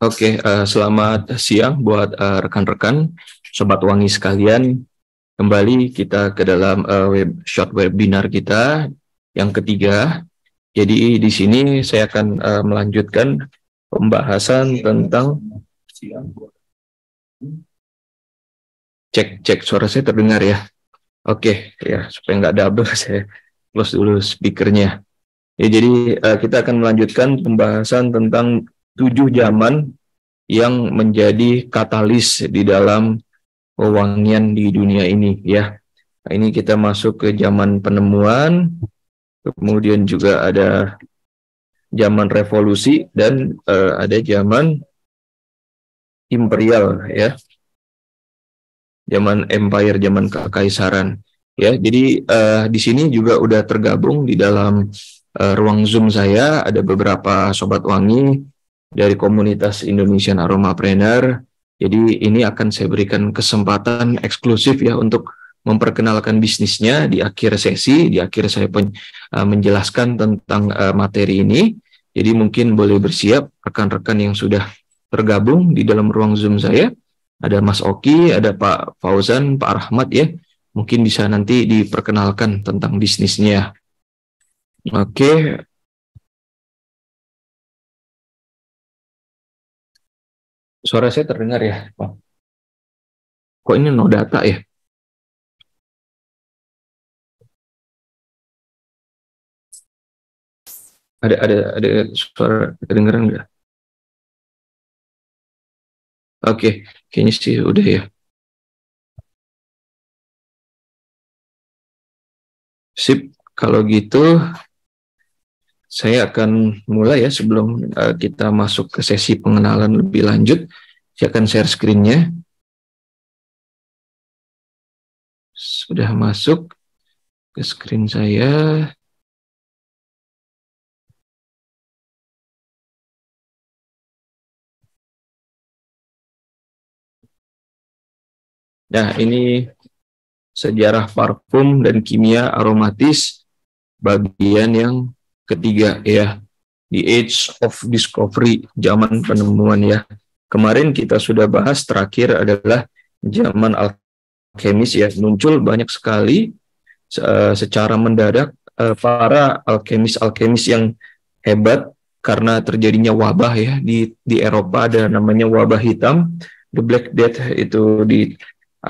Oke, selamat siang buat rekan-rekan, Sobat Wangi sekalian. Kembali kita ke dalam short webinar kita yang ketiga. Jadi di sini saya akan melanjutkan pembahasan tentang cek suara saya terdengar ya. Oke, ya supaya nggak double saya close dulu speakernya. Ya, jadi kita akan melanjutkan pembahasan tentang 7 zaman yang menjadi katalis di dalam pewangian di dunia ini ya. Nah, ini kita masuk ke zaman penemuan, kemudian juga ada zaman revolusi dan ada zaman imperial ya. Zaman empire, zaman kekaisaran ya. Jadi di sini juga udah tergabung di dalam ruang Zoom saya ada beberapa sobat wangi dari komunitas Indonesian Aromapreneur. Jadi ini akan saya berikan kesempatan eksklusif ya untuk memperkenalkan bisnisnya di akhir sesi, di akhir saya menjelaskan tentang materi ini. Jadi mungkin boleh bersiap rekan-rekan yang sudah tergabung di dalam ruang Zoom saya. Ada Mas Oki, ada Pak Fauzan, Pak Rahmat ya. Mungkin bisa nanti diperkenalkan tentang bisnisnya. Oke. Suara saya terdengar ya, Pak? Kok ini no data ya? Ada suara kedengaran nggak? Oke, kayaknya sih udah ya. Sip, kalau gitu saya akan mulai ya sebelum kita masuk ke sesi pengenalan lebih lanjut. Saya akan share screen-nya. Sudah masuk ke screen saya. Nah, ini sejarah parfum dan kimia aromatis bagian yang ketiga ya. The Age of Discovery, zaman penemuan ya. Kemarin kita sudah bahas, terakhir adalah zaman alkemis ya. Muncul banyak sekali secara mendadak para alkemis yang hebat karena terjadinya wabah ya di Eropa. Ada namanya wabah hitam, The Black Death, itu di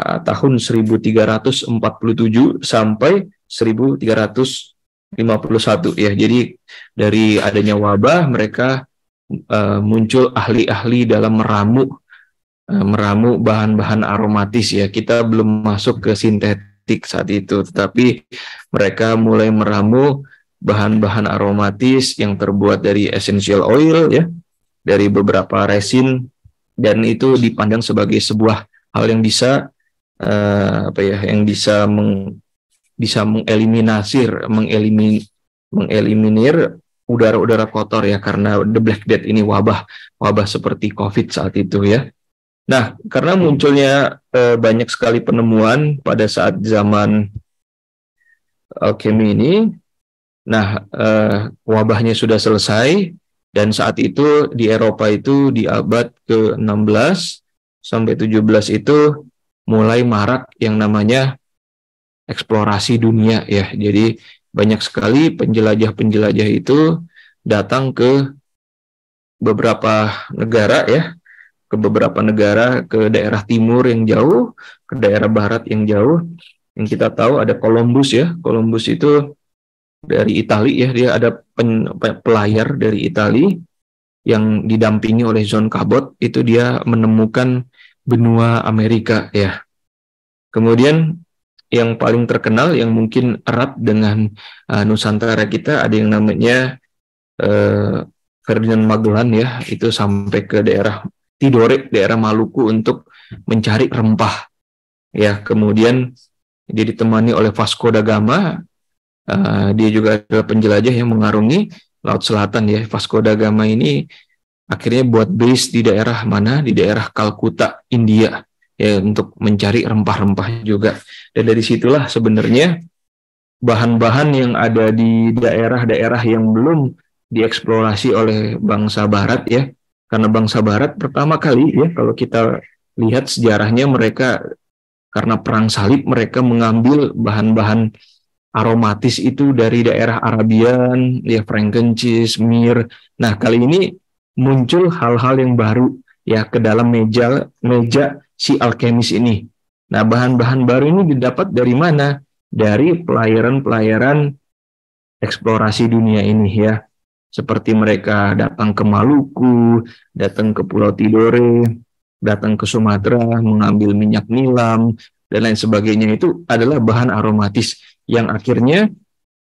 tahun 1347 sampai 1351 ya. Jadi dari adanya wabah mereka muncul ahli-ahli dalam meramu bahan-bahan aromatis ya. Kita belum masuk ke sintetik saat itu, tetapi mereka mulai meramu bahan-bahan aromatis yang terbuat dari essential oil ya, dari beberapa resin, dan itu dipandang sebagai sebuah hal yang bisa yang bisa mengeliminir udara-udara kotor ya, karena the Black Death ini wabah seperti COVID saat itu ya. Nah, karena munculnya banyak sekali penemuan pada saat zaman alkemi ini, nah wabahnya sudah selesai, dan saat itu di Eropa itu di abad ke-16 sampai 17 itu mulai marak yang namanya eksplorasi dunia ya. Jadi banyak sekali penjelajah-penjelajah itu datang ke beberapa negara ya, ke daerah timur yang jauh, ke daerah barat yang jauh. Yang kita tahu ada Columbus ya. Columbus itu dari Italia ya, dia ada pelayar dari Italia yang didampingi oleh John Cabot, itu dia menemukan benua Amerika ya. Kemudian yang paling terkenal yang mungkin erat dengan Nusantara kita, ada yang namanya Ferdinand Magellan ya, itu sampai ke daerah Tidore, daerah Maluku untuk mencari rempah ya. Kemudian dia ditemani oleh Vasco da Gama, dia juga adalah penjelajah yang mengarungi Laut Selatan ya. Vasco da Gama ini akhirnya buat base di daerah mana? Di daerah Kalkuta, India ya, untuk mencari rempah-rempah juga. Dan dari situlah sebenarnya bahan-bahan yang ada di daerah-daerah yang belum dieksplorasi oleh bangsa barat ya, Karena bangsa Barat pertama kali ya, kalau kita lihat sejarahnya, mereka karena perang salib mereka mengambil bahan-bahan aromatis itu dari daerah Arabian, ya frankincense, myrrh. Nah, kali ini muncul hal-hal yang baru ya ke dalam meja si alkemis ini. Nah, bahan-bahan baru ini didapat dari mana? Dari pelayaran-pelayaran eksplorasi dunia ini ya. Seperti mereka datang ke Maluku, datang ke Pulau Tidore, datang ke Sumatera, mengambil minyak nilam, dan lain sebagainya. Itu adalah bahan aromatis yang akhirnya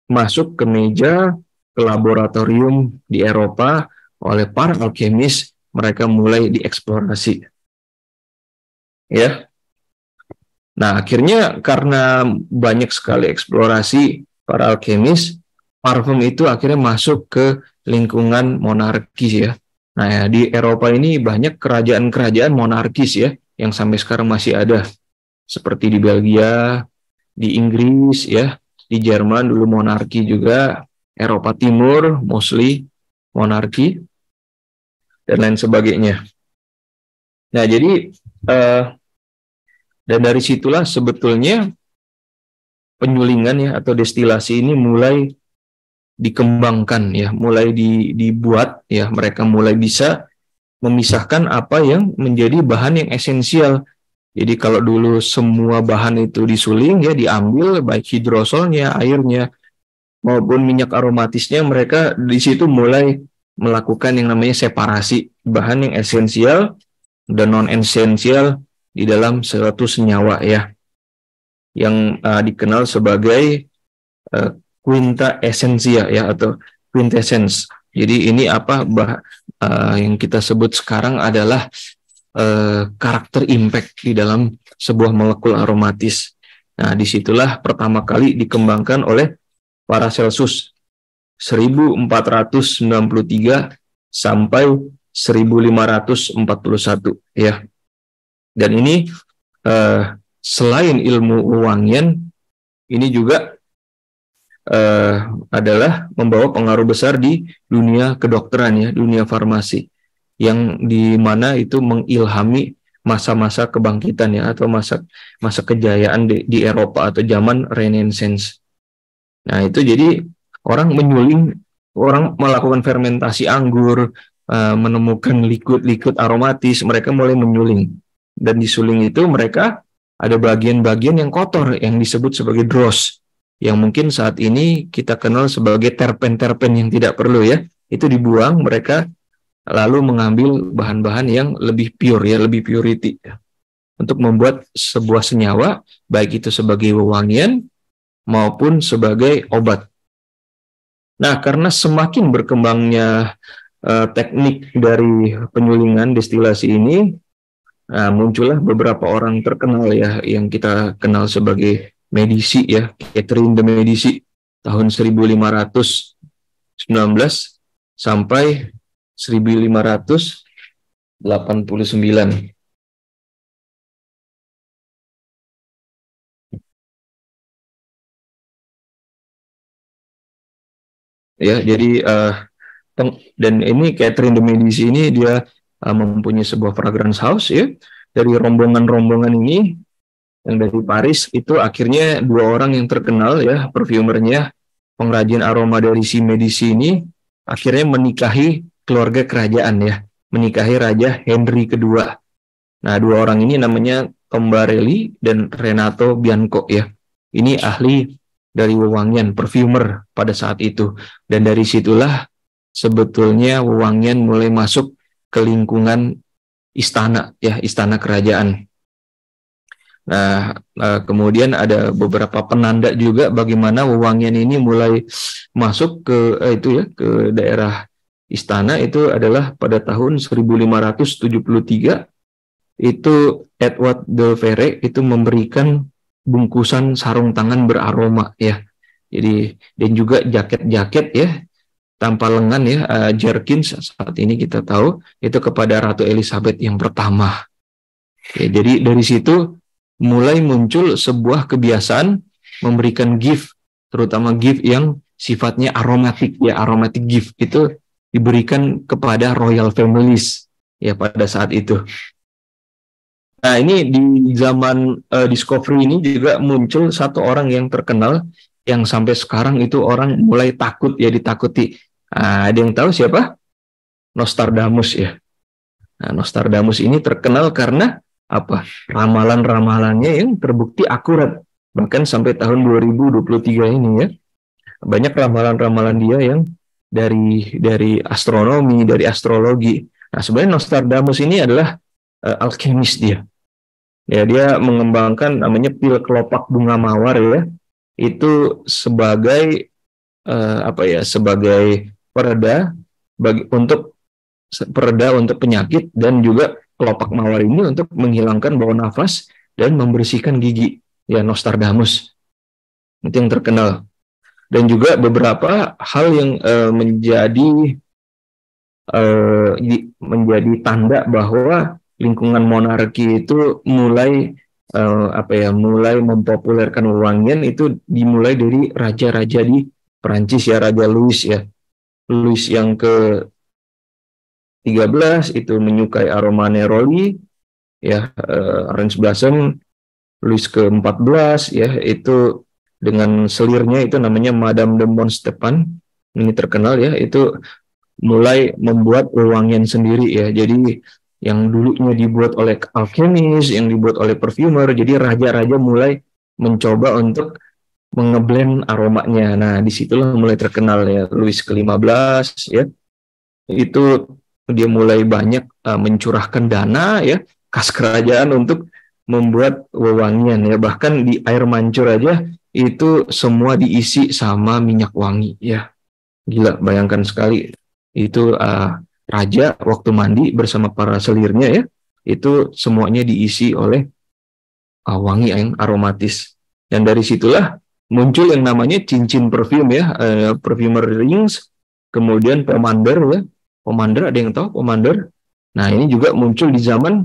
masuk ke meja, ke laboratorium di Eropa oleh para alkemis. Mereka mulai dieksplorasi. Ya. Nah, akhirnya karena banyak sekali eksplorasi para alkemis, parfum itu akhirnya masuk ke lingkungan monarkis ya. Nah, ya, di Eropa ini banyak kerajaan-kerajaan monarkis ya, yang sampai sekarang masih ada. Seperti di Belgia, di Inggris ya, di Jerman dulu monarki juga, Eropa Timur mostly monarki, dan lain sebagainya. Nah, jadi dan dari situlah sebetulnya penyulingan ya atau destilasi ini mulai dikembangkan ya, mulai dibuat ya, mereka mulai bisa memisahkan apa yang menjadi bahan yang esensial. Jadi kalau dulu semua bahan itu disuling ya, diambil baik hidrosolnya, airnya maupun minyak aromatisnya, mereka di situ mulai melakukan yang namanya separasi bahan yang esensial dan non esensial di dalam suatu senyawa ya, yang dikenal sebagai quinta essentia ya, atau quintessence. Jadi ini apa yang kita sebut sekarang adalah karakter impact di dalam sebuah molekul aromatis. Nah, disitulah pertama kali dikembangkan oleh Paracelsus 1493 sampai 1541 ya. Dan ini selain ilmu wewangian, ini juga adalah membawa pengaruh besar di dunia kedokteran ya, dunia farmasi, yang di mana itu mengilhami masa-masa kebangkitan ya, atau masa kejayaan di Eropa atau zaman Renaissance. Nah, itu jadi orang melakukan fermentasi anggur, menemukan liquid aromatis, mereka mulai menyuling. Dan di suling itu mereka ada bagian-bagian yang kotor yang disebut sebagai dross, yang mungkin saat ini kita kenal sebagai terpen-terpen yang tidak perlu ya, itu dibuang, mereka lalu mengambil bahan-bahan yang lebih pure ya, lebih purity ya, untuk membuat sebuah senyawa, baik itu sebagai wewangian maupun sebagai obat. Nah, karena semakin berkembangnya teknik dari penyulingan destilasi ini, muncullah beberapa orang terkenal ya, yang kita kenal sebagai Medici ya, Catherine de Medici tahun 1519 sampai 1589. Ya, jadi dan ini Catherine de Medici ini dia mempunyai sebuah fragrance house ya. Dari rombongan-rombongan ini yang dari Paris itu akhirnya dua orang yang terkenal ya, perfumernya, pengrajin aroma dari si Medici ini, akhirnya menikahi keluarga kerajaan ya, menikahi Raja Henry II. Nah, dua orang ini namanya Tombarelli dan Renato Bianco ya. Ini ahli dari wewangian, perfumer pada saat itu. Dan dari situlah sebetulnya wewangian mulai masuk ke lingkungan istana ya, istana kerajaan. Nah, kemudian ada beberapa penanda juga bagaimana wewangian ini mulai masuk ke itu ya, ke daerah istana. Itu adalah pada tahun 1573 itu Edward de Vere itu memberikan bungkusan sarung tangan beraroma ya. Jadi, dan juga jaket-jaket ya tanpa lengan ya, jerkins saat ini kita tahu itu kepada Ratu Elizabeth yang pertama. Ya, jadi dari situ mulai muncul sebuah kebiasaan memberikan gift, terutama gift yang sifatnya aromatik ya, aromatic gift itu diberikan kepada royal families ya pada saat itu. Nah, ini di zaman Discovery ini juga muncul satu orang yang terkenal yang sampai sekarang itu orang mulai takut, ya ditakuti. Nah, ada yang tahu siapa? Nostradamus ya. Nah, Nostradamus ini terkenal karena apa? Ramalan-ramalannya yang terbukti akurat. Bahkan sampai tahun 2023 ini ya. Banyak ramalan-ramalan dia yang dari astronomi, dari astrologi. Nah, sebenarnya Nostradamus ini adalah alkemis dia. Ya, dia mengembangkan namanya pil kelopak bunga mawar ya. Itu sebagai sebagai pereda untuk penyakit, dan juga kelopak mawar ini untuk menghilangkan bau nafas dan membersihkan gigi. Ya, Nostradamus. Itu yang terkenal. Dan juga beberapa hal yang menjadi tanda bahwa lingkungan monarki itu mulai mulai mempopulerkan wewangian itu dimulai dari raja-raja di Perancis ya, Raja Louis ya. Louis yang ke-13 itu menyukai aroma neroli ya, orange blossom. Louis ke-14 ya, itu dengan selirnya itu namanya Madame de Montespan. Ini terkenal ya, itu mulai membuat wewangian sendiri ya. Jadi yang dulunya dibuat oleh alkemis, yang dibuat oleh perfumer, jadi raja-raja mulai mencoba untuk mengeblend aromanya. Nah, disitulah mulai terkenal ya Louis ke-15 ya. Itu dia mulai banyak mencurahkan dana ya, kas kerajaan untuk membuat wewangian ya. Bahkan di air mancur aja itu semua diisi sama minyak wangi ya. Gila, bayangkan sekali. Itu raja waktu mandi bersama para selirnya ya, itu semuanya diisi oleh wangi yang aromatis. Dan dari situlah muncul yang namanya cincin perfume ya, perfumer rings, kemudian pomander ya. Pomander, ada yang tahu pomander? Nah, ini juga muncul di zaman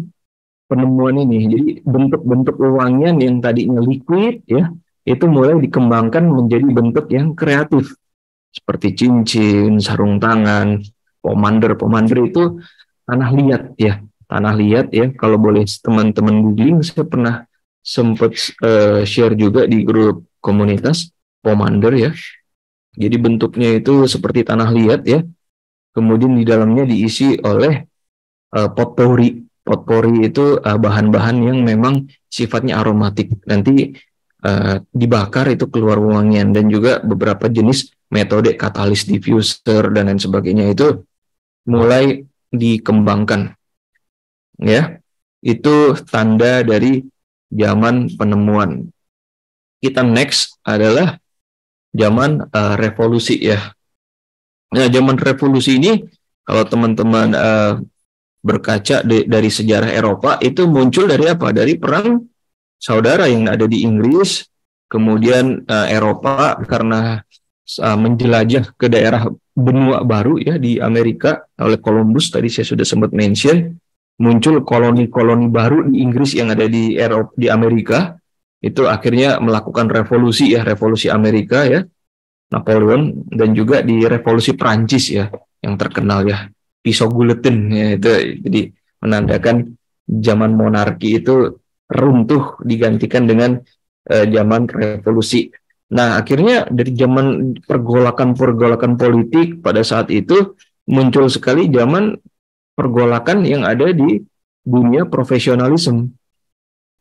penemuan ini. Jadi bentuk-bentuk wewangian yang tadinya liquid ya, itu mulai dikembangkan menjadi bentuk yang kreatif. Seperti cincin, sarung tangan, pomander. Pomander itu tanah liat ya. Tanah liat ya, kalau boleh teman-teman googling, saya pernah sempat share juga di grup komunitas pomander ya. Jadi bentuknya itu seperti tanah liat ya. Kemudian di dalamnya diisi oleh potpourri. Potpourri itu bahan-bahan yang memang sifatnya aromatik. Nanti dibakar itu keluar wangian, dan juga beberapa jenis metode katalis diffuser dan lain sebagainya itu mulai dikembangkan ya. Itu tanda dari zaman penemuan. Kita next adalah zaman revolusi ya. Nah, zaman revolusi ini kalau teman-teman berkaca dari sejarah Eropa, itu muncul dari apa? Dari perang saudara yang ada di Inggris, kemudian Eropa karena menjelajah ke daerah benua baru ya di Amerika oleh Columbus, tadi saya sudah sempat mention, muncul koloni-koloni baru di Inggris yang ada di Eropa, di Amerika. Itu akhirnya melakukan revolusi ya, revolusi Amerika ya, Napoleon, dan juga di revolusi Prancis ya yang terkenal ya, pisau guletin ya, itu jadi menandakan zaman monarki itu runtuh digantikan dengan zaman revolusi. Nah, akhirnya dari zaman pergolakan politik pada saat itu muncul sekali zaman pergolakan yang ada di dunia profesionalisme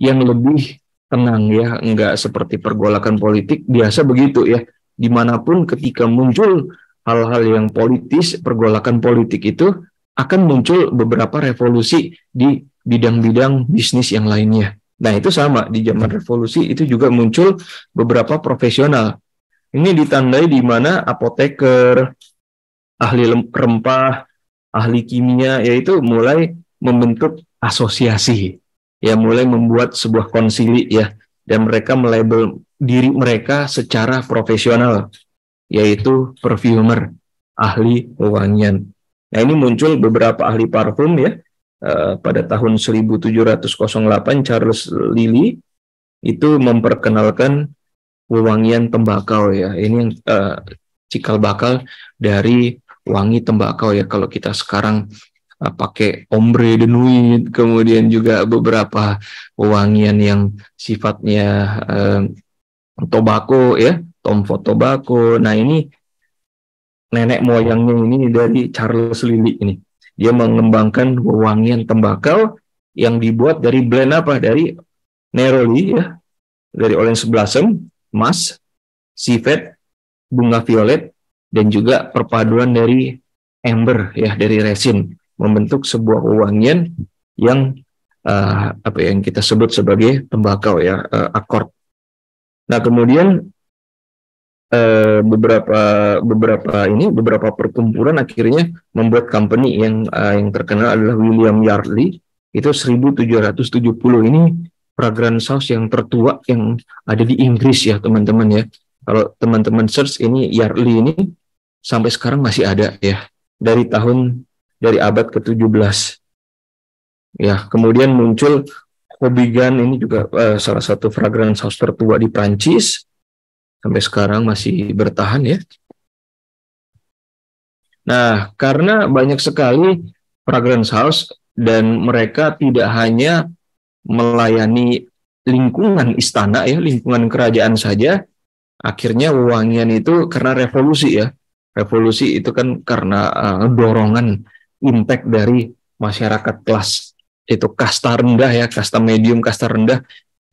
yang lebih tenang ya, enggak seperti pergolakan politik biasa begitu ya. Dimanapun ketika muncul hal-hal yang politis, pergolakan politik itu akan muncul beberapa revolusi di bidang-bidang bisnis yang lainnya. Nah, itu sama di zaman revolusi itu juga muncul beberapa profesional. Ini ditandai di mana apoteker, ahli rempah, ahli kimia, yaitu mulai membentuk asosiasi, ya mulai membuat sebuah konsili ya, dan mereka melabel diri mereka secara profesional, yaitu perfumer, ahli wewangian. Nah, ini muncul beberapa ahli parfum ya. Pada tahun 1708 Charles Lilly itu memperkenalkan wewangian tembakau ya. Ini yang cikal bakal dari wangi tembakau ya. Kalau kita sekarang pakai ombre de nuit, kemudian juga beberapa wewangian yang sifatnya tobacco ya, Tom Ford Tobacco. Nah ini nenek moyangnya ini dari Charles Lilly ini. Dia mengembangkan wewangian tembakau yang dibuat dari blend apa? Dari neroli ya, dari orange blossom, emas, civet, bunga violet, dan juga perpaduan dari amber ya, dari resin, membentuk sebuah wewangian yang apa yang kita sebut sebagai tembakau ya, akord. Nah kemudian beberapa beberapa perkumpulan akhirnya membuat company yang terkenal adalah William Yardley. Itu 1770. Ini fragrance house yang tertua yang ada di Inggris ya teman-teman ya. Kalau teman-teman search ini Yardley ini sampai sekarang masih ada ya, dari abad ke-17 ya. Kemudian muncul Hobigan, ini juga salah satu fragrance house tertua di Prancis, sampai sekarang masih bertahan ya. Nah, karena banyak sekali fragrance house dan mereka tidak hanya melayani lingkungan istana ya, lingkungan kerajaan saja, akhirnya wewangian itu karena revolusi ya. Revolusi itu kan karena dorongan impact dari masyarakat kelas itu kasta rendah ya, kasta medium, kasta rendah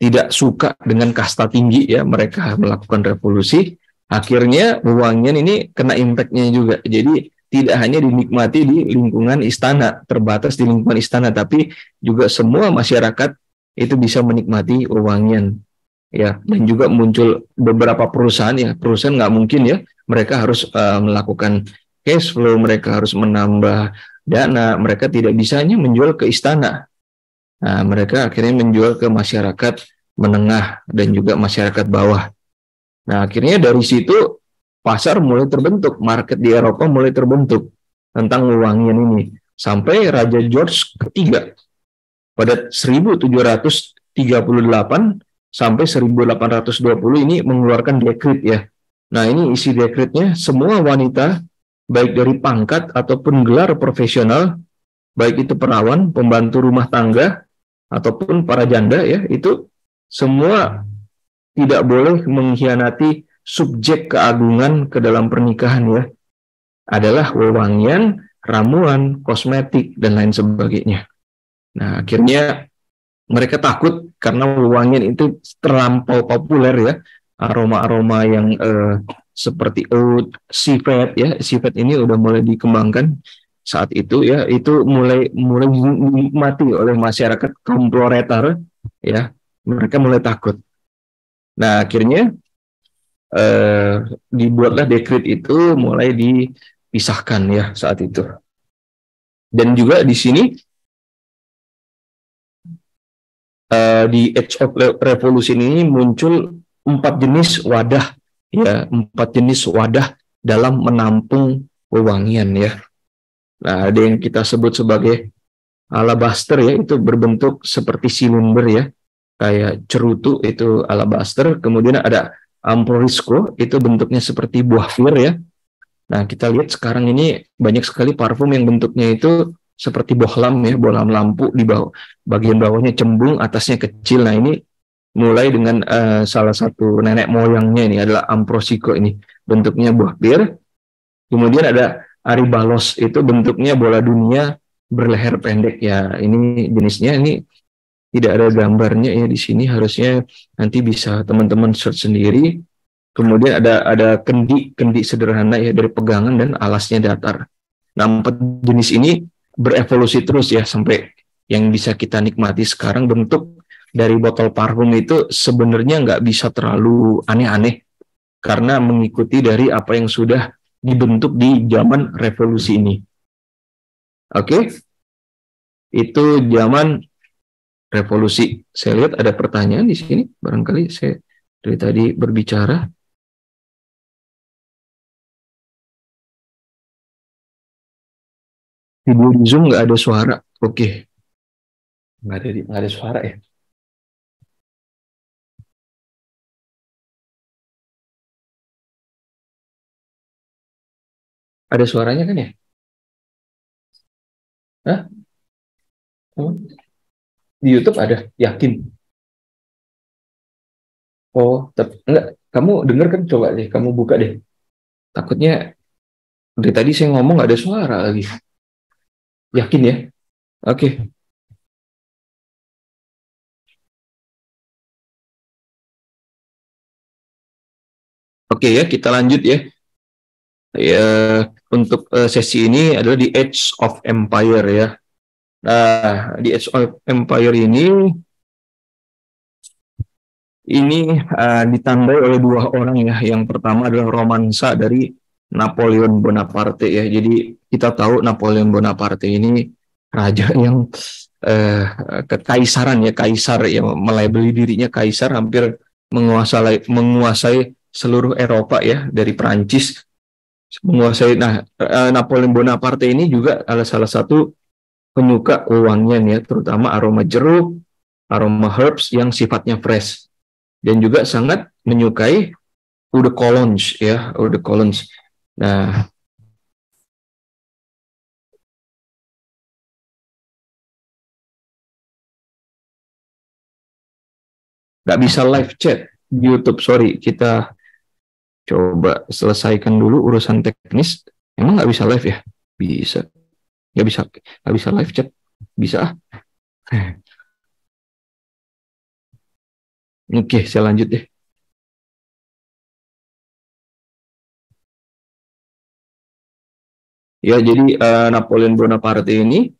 tidak suka dengan kasta tinggi ya, mereka melakukan revolusi. Akhirnya wewangian ini kena impactnya juga. Jadi tidak hanya dinikmati di lingkungan istana, terbatas di lingkungan istana, tapi juga semua masyarakat itu bisa menikmati wewangian ya. Dan juga muncul beberapa perusahaan ya, perusahaan nggak mungkin ya, mereka harus melakukan cash flow, mereka harus menambah dana, mereka tidak bisa hanya menjual ke istana. Nah, mereka akhirnya menjual ke masyarakat menengah dan juga masyarakat bawah. Nah, akhirnya dari situ pasar mulai terbentuk, market di Eropa mulai terbentuk tentang wewangian ini. Sampai Raja George ketiga pada 1738 sampai 1820 ini mengeluarkan dekret ya. Nah, ini isi dekretnya, semua wanita baik dari pangkat ataupun gelar profesional, baik itu perawan, pembantu rumah tangga ataupun para janda ya, itu semua tidak boleh mengkhianati subjek keagungan ke dalam pernikahan ya. Adalah wewangian, ramuan, kosmetik, dan lain sebagainya. Nah, akhirnya mereka takut karena wewangian itu terlampau populer ya. Aroma-aroma yang seperti oud, civet ya. Civet ini udah mulai dikembangkan saat itu ya. Itu mulai dinikmati oleh masyarakat kaum proletar ya. Mereka mulai takut. Nah, akhirnya dibuatlah dekret itu, mulai dipisahkan ya saat itu. Dan juga di sini di Age of Revolution ini muncul 4 jenis wadah ya, 4 jenis wadah dalam menampung wewangian ya. Nah, ada yang kita sebut sebagai alabaster ya, itu berbentuk seperti silinder ya, kayak cerutu, itu alabaster. Kemudian ada amphorisco, itu bentuknya seperti buah fir ya. Nah, kita lihat sekarang ini banyak sekali parfum yang bentuknya itu seperti bohlam ya, bohlam lampu, di bawah bagian bawahnya cembung, atasnya kecil. Nah, ini mulai dengan salah satu nenek moyangnya ini adalah Ambrosico, ini bentuknya buah bir. Kemudian ada Aribalos, itu bentuknya bola dunia berleher pendek ya. Ini jenisnya, ini tidak ada gambarnya ya di sini, harusnya nanti bisa teman-teman search sendiri. Kemudian ada kendi sederhana ya, dari pegangan dan alasnya datar. Nah, 4 jenis ini berevolusi terus ya, sampai yang bisa kita nikmati sekarang. Bentuk dari botol parfum itu sebenarnya nggak bisa terlalu aneh-aneh, karena mengikuti dari apa yang sudah dibentuk di zaman revolusi ini. Oke, itu zaman revolusi. Saya lihat ada pertanyaan di sini, barangkali saya dari tadi berbicara. Video di Zoom nggak ada suara. Oke, nggak ada suara ya. Ada suaranya kan ya? Hah? Oh, di YouTube ada, yakin? Oh, tapi enggak. Kamu denger kan? Coba deh, kamu buka deh. Takutnya dari tadi saya ngomong nggak ada suara lagi. Yakin ya? Oke, oke ya, kita lanjut ya. Ya, untuk sesi ini adalah di Age of Empire ya. Nah, di Age of Empire ini ditandai oleh dua orang ya. Yang pertama adalah romansa dari Napoleon Bonaparte ya. Jadi kita tahu Napoleon Bonaparte ini raja yang eh, kekaisaran ya, kaisar yang melabeli dirinya kaisar, hampir menguasai seluruh Eropa ya, dari Prancis menguasai. Nah, Napoleon Bonaparte ini juga adalah salah satu penyuka wewangian ya, terutama aroma jeruk, aroma herbs yang sifatnya fresh, dan juga sangat menyukai eau de cologne ya, eau de cologne. Nah, nggak bisa live chat di YouTube, sorry. Kita coba selesaikan dulu urusan teknis. Emang nggak bisa live ya? Bisa. Nggak bisa live chat. Bisa. Oke, saya lanjut deh. Ya, jadi Napoleon Bonaparte ini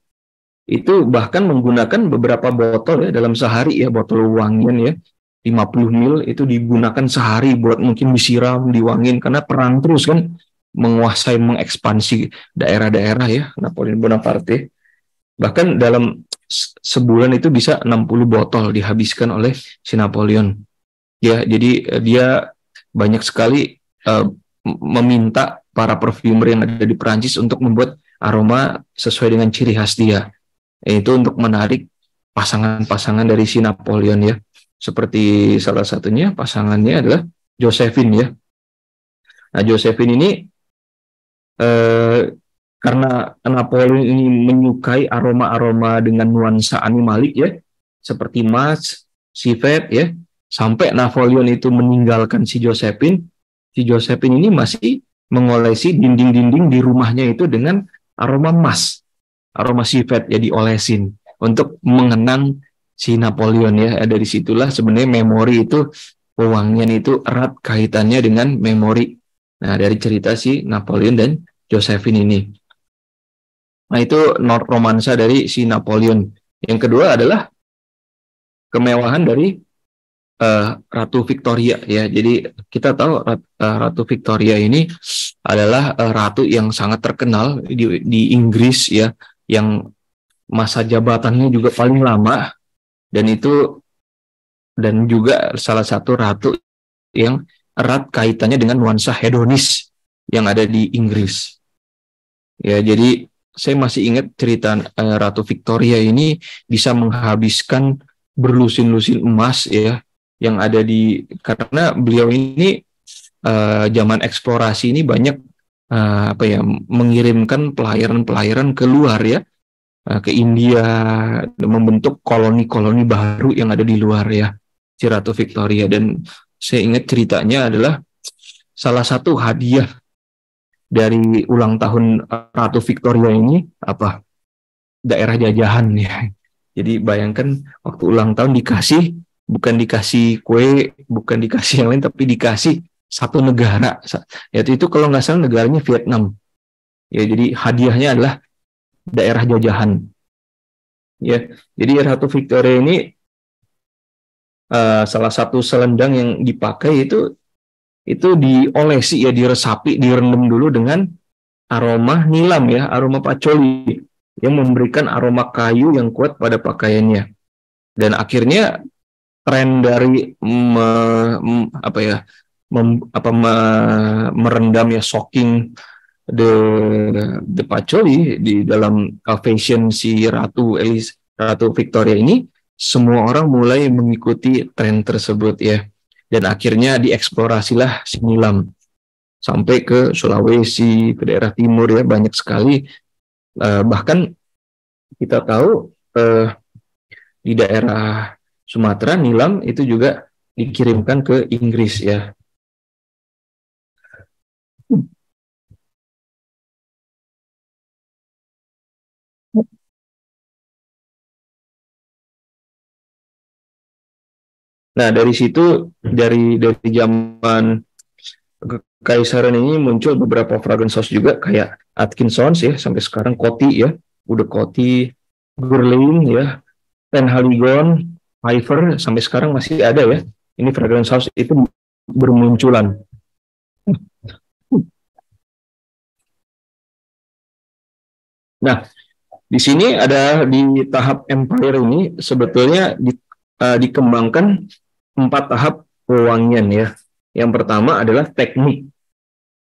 itu bahkan menggunakan beberapa botol ya dalam sehari ya, botol wangian ya, 50 ml itu digunakan sehari buat mungkin disiram, diwangin, karena perang terus kan, menguasai, mengekspansi daerah-daerah ya Napoleon Bonaparte. Bahkan dalam sebulan itu bisa 60 botol dihabiskan oleh si Napoleon. Ya, jadi dia banyak sekali meminta para perfumer yang ada di Perancis untuk membuat aroma sesuai dengan ciri khas dia, yaitu untuk menarik pasangan-pasangan dari si Napoleon ya. Seperti salah satunya pasangannya adalah Josephine ya. Nah, Josephine ini eh, karena Napoleon ini menyukai aroma-aroma dengan nuansa animalik ya, seperti mas, civet ya, sampai Napoleon itu meninggalkan si Josephine ini masih mengolesi dinding-dinding di rumahnya itu dengan aroma mas, aroma civet ya, diolesin untuk mengenang si Napoleon ya. Dari situlah sebenarnya memori itu, pewangian itu erat kaitannya dengan memori. Nah, dari cerita si Napoleon dan Josephine ini. Nah, itu not romansa dari si Napoleon. Yang kedua adalah kemewahan dari Ratu Victoria ya. Jadi kita tahu Ratu Victoria ini adalah ratu yang sangat terkenal di Inggris ya, yang masa jabatannya juga paling lama, dan itu, dan juga salah satu ratu yang erat kaitannya dengan nuansa hedonis yang ada di Inggris. Ya, jadi saya masih ingat cerita Ratu Victoria ini bisa menghabiskan berlusin-lusin emas ya yang ada di, karena beliau ini zaman eksplorasi ini banyak apa ya, mengirimkan pelayaran-pelayaran ke luar ya, ke India, membentuk koloni-koloni baru yang ada di luar ya, si Ratu Victoria. Dan saya ingat ceritanya adalah salah satu hadiah dari ulang tahun Ratu Victoria ini apa, daerah jajahan ya. Jadi bayangkan waktu ulang tahun dikasih, bukan dikasih kue, bukan dikasih yang lain, tapi dikasih satu negara, yaitu itu kalau nggak salah negaranya Vietnam. Ya, jadi hadiahnya adalah daerah jajahan. Ya, jadi Ratu Victoria ini salah satu selendang yang dipakai itu diolesi ya, diresapi, direndam dulu dengan aroma nilam ya, aroma pacoli yang memberikan aroma kayu yang kuat pada pakaiannya. Dan akhirnya tren dari apa ya, merendam ya, soaking the patchouli di dalam fashion si Ratu Victoria ini, semua orang mulai mengikuti tren tersebut ya, dan akhirnya dieksplorasilah si nilam sampai ke Sulawesi, ke daerah timur ya, banyak sekali, bahkan kita tahu di daerah Sumatera nilam itu juga dikirimkan ke Inggris ya. Nah, dari situ dari zaman kekaisaran ini muncul beberapa fragrance house juga kayak Atkinsons ya, sampai sekarang Coty ya, udah Coty, Guerlain ya, Penhaligon, Piper sampai sekarang masih ada ya. Ini fragrance house itu bermunculan. Nah, di sini ada di tahap empire ini sebetulnya dikembangkan 4 tahap pewangian ya. Yang pertama adalah teknik.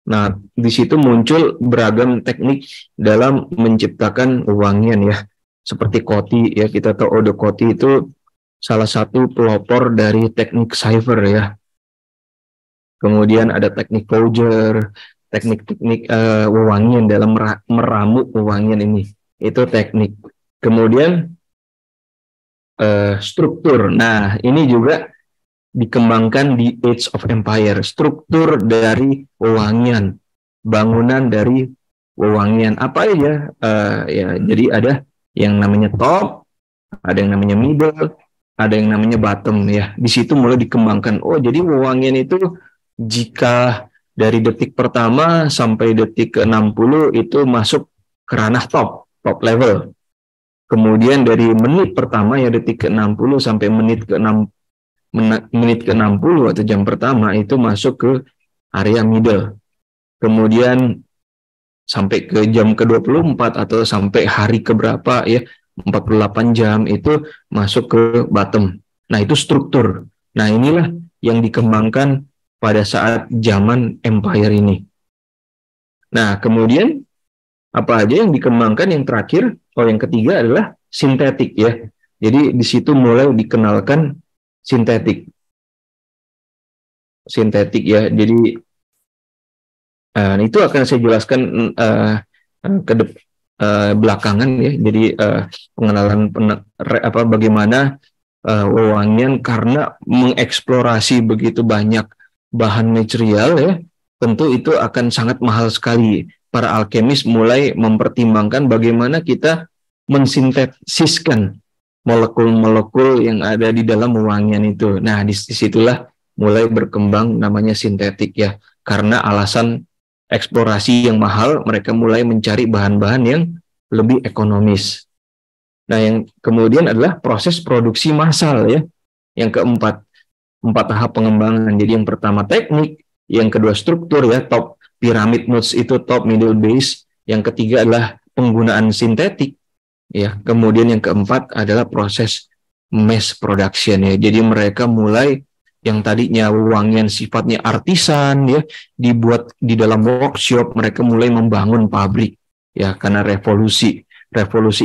Nah, di situ muncul beragam teknik dalam menciptakan wewangian ya. Seperti Coty ya, kita tahu Eau de Coty itu salah satu pelopor dari teknik cipher ya. Kemudian ada teknik Vogler, teknik-teknik wewangian dalam meramu wewangian ini. Itu teknik. Kemudian struktur. Nah, ini juga dikembangkan di Age of Empire. Struktur dari wewangian, bangunan dari wewangian apa aja? Ya, jadi ada yang namanya top, ada yang namanya middle, ada yang namanya bottom ya. Di situ mulai dikembangkan. Oh, jadi wewangian itu jika dari detik pertama sampai detik ke-60 itu masuk ke ranah top level. Kemudian dari menit pertama ya detik ke-60 sampai menit ke-60 atau jam pertama itu masuk ke area middle. Kemudian sampai ke jam ke-24 atau sampai hari keberapa ya 48 jam itu masuk ke bottom. Nah, itu struktur. Nah, inilah yang dikembangkan pada saat zaman empire ini. Nah, kemudian apa aja yang dikembangkan yang terakhir, yang ketiga adalah sintetik ya. Jadi di situ mulai dikenalkan sintetik ya. Jadi itu akan saya jelaskan belakangan ya. Jadi pengenalan bagaimana wewangian karena mengeksplorasi begitu banyak bahan material ya, tentu itu akan sangat mahal sekali. Para alkemis mulai mempertimbangkan bagaimana kita mensintesiskan molekul-molekul yang ada di dalam wewangian itu. Nah, disitulah mulai berkembang namanya sintetik ya. Karena alasan eksplorasi yang mahal, mereka mulai mencari bahan-bahan yang lebih ekonomis. Nah, yang kemudian adalah proses produksi massal ya. Yang keempat, 4 tahap pengembangan. Jadi yang pertama teknik, yang kedua struktur ya, top pyramid nodes itu top, middle, base. Yang ketiga adalah penggunaan sintetik ya. Kemudian yang keempat adalah proses mass production ya. Jadi mereka mulai yang tadinya wewangian sifatnya artisan ya, dibuat di dalam workshop, mereka mulai membangun pabrik ya, karena revolusi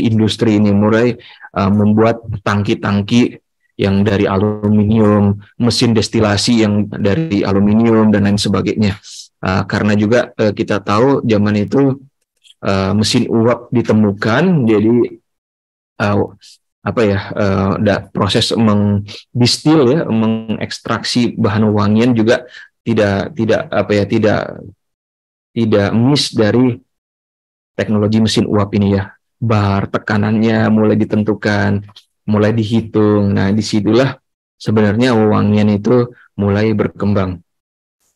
industri ini mulai membuat tangki-tangki yang dari aluminium, mesin destilasi yang dari aluminium dan lain sebagainya. Karena juga kita tahu zaman itu mesin uap ditemukan, jadi proses mendistil ya, mengekstraksi bahan wewangian juga tidak miss dari teknologi mesin uap ini ya. Bar tekanannya mulai ditentukan, mulai dihitung. Nah, disitulah sebenarnya wewangian itu mulai berkembang.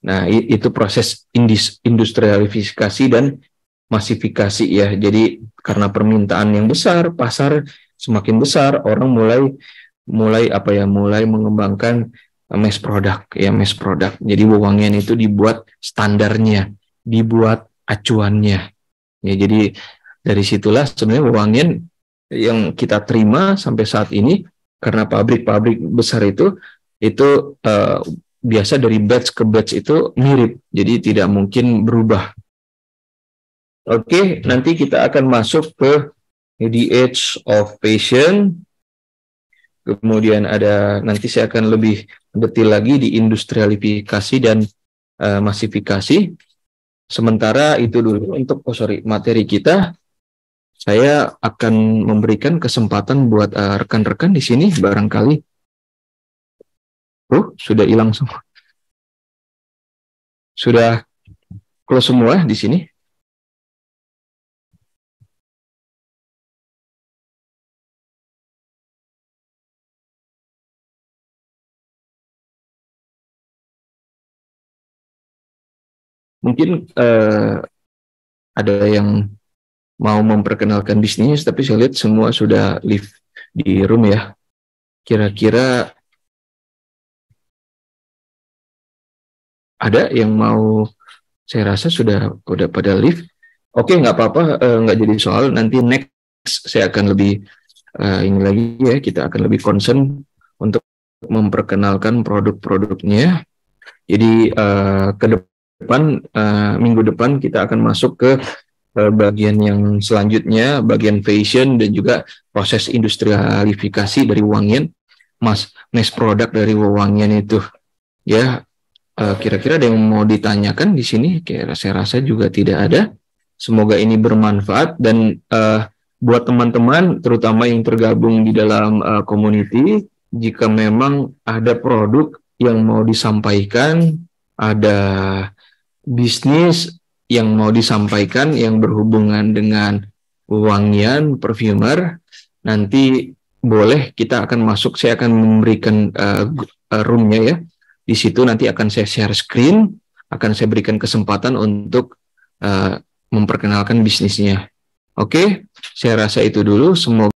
Nah, itu proses industrialisasi dan masifikasi ya. Jadi karena permintaan yang besar, pasar semakin besar, orang mulai mengembangkan mass product. Jadi wewangian itu dibuat standarnya, dibuat acuannya. Ya, jadi dari situlah sebenarnya wewangian yang kita terima sampai saat ini, karena pabrik-pabrik besar itu biasa dari batch ke batch itu mirip, jadi tidak mungkin berubah. Oke, nanti kita akan masuk ke the age of passion. Kemudian nanti saya akan lebih detail lagi di industrialisasi dan masifikasi. Sementara itu dulu untuk materi kita. Saya akan memberikan kesempatan buat rekan-rekan di sini barangkali. Sudah hilang semua. Sudah close semua di sini. Mungkin ada yang mau memperkenalkan bisnis, tapi saya lihat semua sudah live di room ya. Kira-kira ada yang mau? Saya rasa sudah pada live. Oke, nggak apa-apa, nggak jadi soal. Nanti next saya akan lebih ini lagi ya, kita akan lebih concern untuk memperkenalkan produk-produknya. Jadi ke depan, minggu depan kita akan masuk ke bagian yang selanjutnya, bagian fashion dan juga proses industrialifikasi dari wangian, mass product dari wewangian itu. Ya, kira-kira ada yang mau ditanyakan di sini? Saya rasa juga tidak ada. Semoga ini bermanfaat dan buat teman-teman, terutama yang tergabung di dalam community, jika memang ada produk yang mau disampaikan, ada bisnis yang mau disampaikan yang berhubungan dengan wangian, perfumer, nanti boleh kita akan masuk, saya akan memberikan roomnya ya. Di situ nanti akan saya share screen, akan saya berikan kesempatan untuk memperkenalkan bisnisnya. Oke, saya rasa itu dulu. Semoga